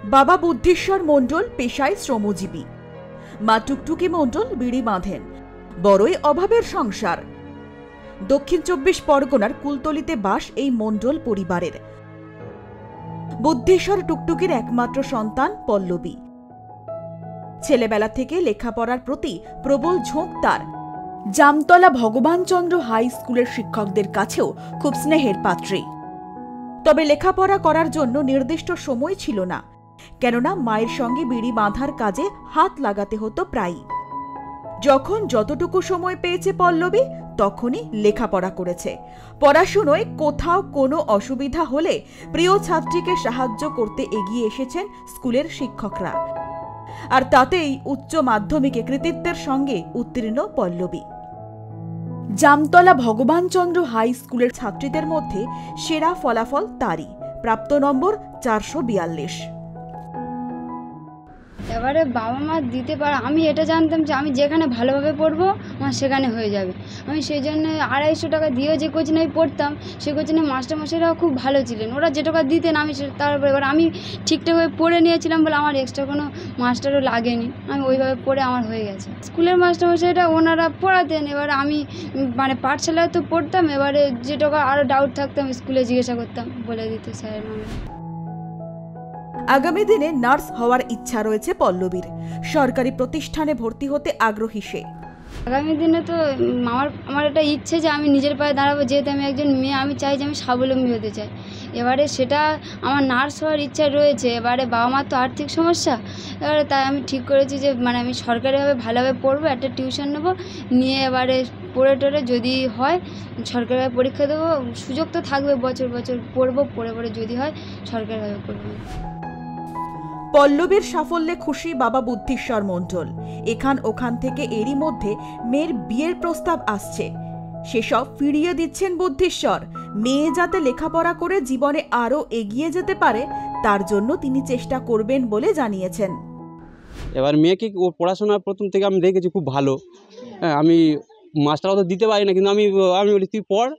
বাবা বুদ্ধিশ্বর মণ্ডল পেশায় শ্রমজীবী, মা টুকটুকি মণ্ডল বিড়ি বাঁধেন। বড়ই অভাবের সংসার। দক্ষিণ ২৪ পরগনার কুলতলিতে বাস এই মণ্ডল পরিবারের। বুদ্ধিশ্বর টুকটুকির একমাত্র সন্তান পল্লবী। ছেলেবেলা থেকে লেখাপড়ার প্রতি প্রবল ঝোঁক তার। জামতলা ভগবানচন্দ্র হাই স্কুলের শিক্ষকদের কাছেও খুব স্নেহের পাত্রী। তবে লেখাপড়া করার জন্য নির্দিষ্ট সময় ছিল না, কেননা মায়ের সঙ্গে বিড়ি বাঁধার কাজে হাত লাগাতে হতো প্রায়ই। যখন যতটুকু সময় পেয়েছে পল্লবী তখনই লেখাপড়া করেছে। পড়াশুনোয় কোথাও কোনো অসুবিধা হলে প্রিয় ছাত্রীকে সাহায্য করতে এগিয়ে এসেছেন স্কুলের শিক্ষকরা, আর তাতেই উচ্চ মাধ্যমিকে কৃতিত্বের সঙ্গে উত্তীর্ণ পল্লবী। জামতলা ভগবানচন্দ্র হাই স্কুলের ছাত্রীদের মধ্যে সেরা ফলাফল তারই, প্রাপ্ত নম্বর ৪৪২। এবারে বাবা মা দিতে পারে, আমি এটা জানতাম যে আমি যেখানে ভালোভাবে পড়বো আমার সেখানে হয়ে যাবে। আমি সেই জন্য ২৫০ টাকা দিয়েও যে কোচিংয়ে আমি পড়তাম, সেই কোচিংয়ে মাস্টারমশাইরাও খুব ভালো ছিলেন। ওরা যে টাকা দিতেন আমি তারপরে এবার আমি ঠিকঠাকভাবে পড়ে নিয়েছিলাম বলে আমার এক্সট্রা কোনো মাস্টারও লাগেনি। আমি ওইভাবে পড়ে আমার হয়ে গেছে। স্কুলের মাস্টারমশাইরা ওনারা পড়াতেন, এবারে আমি পাঠশালায় তো পড়তাম, এবারে যে টাকা আরও ডাউট থাকতো আমি স্কুলে জিজ্ঞাসা করতাম, বলে দিত স্যার ম্যাম। আগামী দিনে নার্স হওয়ার ইচ্ছা রয়েছে পল্লবীর। সরকারি প্রতিষ্ঠানে ভর্তি হতে আগ্রহী সে। আগামী দিনে তো আমার একটা ইচ্ছে যে আমি নিজের পায়ে দাঁড়াবো, যেহেতু আমি একজন মেয়ে, আমি চাই যে আমি স্বাবলম্বী হতে চাই। এবারে সেটা আমার নার্স হওয়ার ইচ্ছা রয়েছে। এবারে বাবা মার তো আর্থিক সমস্যা, এবারে তাই আমি ঠিক করেছি যে আমি সরকারিভাবে ভালোভাবে পড়বো, একটা টিউশন নেবো, নিয়ে এবারে পড়ে টড়ে যদি হয় সরকারিভাবে পরীক্ষা দেবো। সুযোগ তো থাকবে, বছর বছর পড়বো, পড়ে যদি হয় সরকারিভাবে পড়বো। পল্লবীর সাফল্যে খুশি বাবা বুদ্ধিশ্বর মণ্ডল। এখান ওখান থেকে এরই মধ্যে মেয়ের বিয়ের প্রস্তাব আসছে, সেসব ফিরিয়ে দিচ্ছেন বুদ্ধিশ্বর। মেয়ে যাতে লেখাপড়া করে জীবনে আরও এগিয়ে যেতে পারে তার জন্য তিনি চেষ্টা করবেন বলে জানিয়েছেন। এবার মেয়েকে ও পড়াশোনা প্রথম থেকে আমি দেখেছি খুব ভালো। আমি মাস্টারও তো দিতে পারি না, কিন্তু আমি বলি তুই পড়,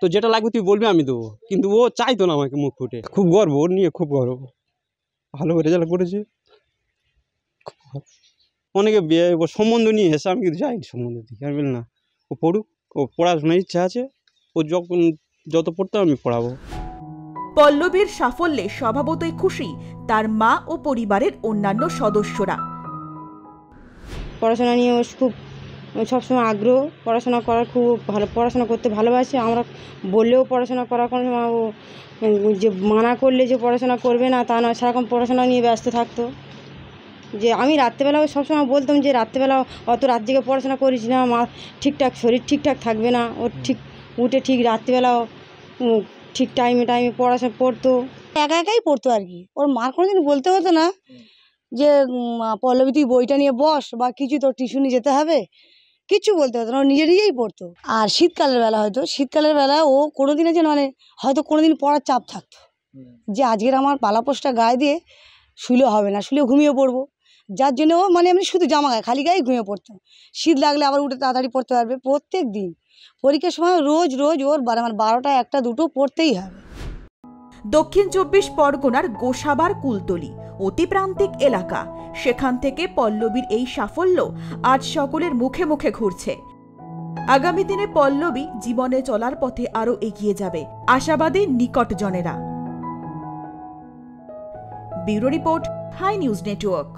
তো যেটা লাগবে তুই বলবি আমি দেবো। কিন্তু ও চাইতো না আমাকে মুখ ফুটে। খুব গর্ব, ওর নিয়ে খুব গর্ব। ভালো রেজাল্ট করেছে। অনেকে বিয়ে সম্বন্ধ নিয়ে এসে, আমি কিন্তু যাইনি সম্বন্ধ দিকে। আমি বলি না, ও পড়ুক, ও পড়াশোনার ইচ্ছা আছে, ও যত পড়তে আমি পড়াবো। পল্লবীর সাফল্যে স্বভাবতই খুশি তার মা ও পরিবারের অন্যান্য সদস্যরা। পড়াশোনা নিয়ে ও খুব সবসময় আগ্রহ, পড়াশোনা করার খুব ভালো, পড়াশোনা করতে ভালোবাসে। আমরা বললেও পড়াশোনা করার কোনো সময় ও যে মানা করলে যে পড়াশোনা করবে না তা নয়, সারাক্ষণ পড়াশোনা নিয়ে ব্যস্ত থাকতো। যে আমি রাত্রেবেলাও সবসময় বলতাম যে রাত্রেবেলা অত রাত জেগে পড়াশোনা করিস না, মা ঠিকঠাক শরীর ঠিকঠাক থাকবে না। ও ঠিক উঠে ঠিক রাত্রিবেলাও ঠিক টাইমে পড়াশোনা পড়তো, একা একাই পড়তো আর কি। ওর মার কোনোদিন বলতে হতো না যে পল্লবী তুই বইটা নিয়ে বস বা কিছু, তোর টিউশনি যেতে হবে, কিচ্ছু বলতে হতো না। ও নিজেই পড়তো। আর শীতকালের বেলা ও কোনোদিনে যেন হয়তো কোনোদিন পড়ার চাপ থাকতো যে আজকের আমার পালাপোষটা গায়ে দিয়ে শুলে হবে না, শুলে ঘুমিয়ে পড়বো, যার জন্য ও আমি শুধু জামা গায়ে খালি গায়ে ঘুমিয়ে পড়তো। শীত লাগলে আবার উঠে তাড়াতাড়ি পড়তে পারবে। প্রত্যেক দিন পরীক্ষার সময় রোজ ওর 12টা 1টা 2টো পড়তেই হবে। দক্ষিণ ২৪ পরগনার গোসাবার কুলতলি অতি প্রান্তিক এলাকা। সেখান থেকে পল্লবীর এই সাফল্য আজ সকলের মুখে মুখে ঘুরছে। আগামী দিনে পল্লবী জীবনে চলার পথে আরও এগিয়ে যাবে, আশাবাদী নিকটজনেরা। Bureau report, hi news network.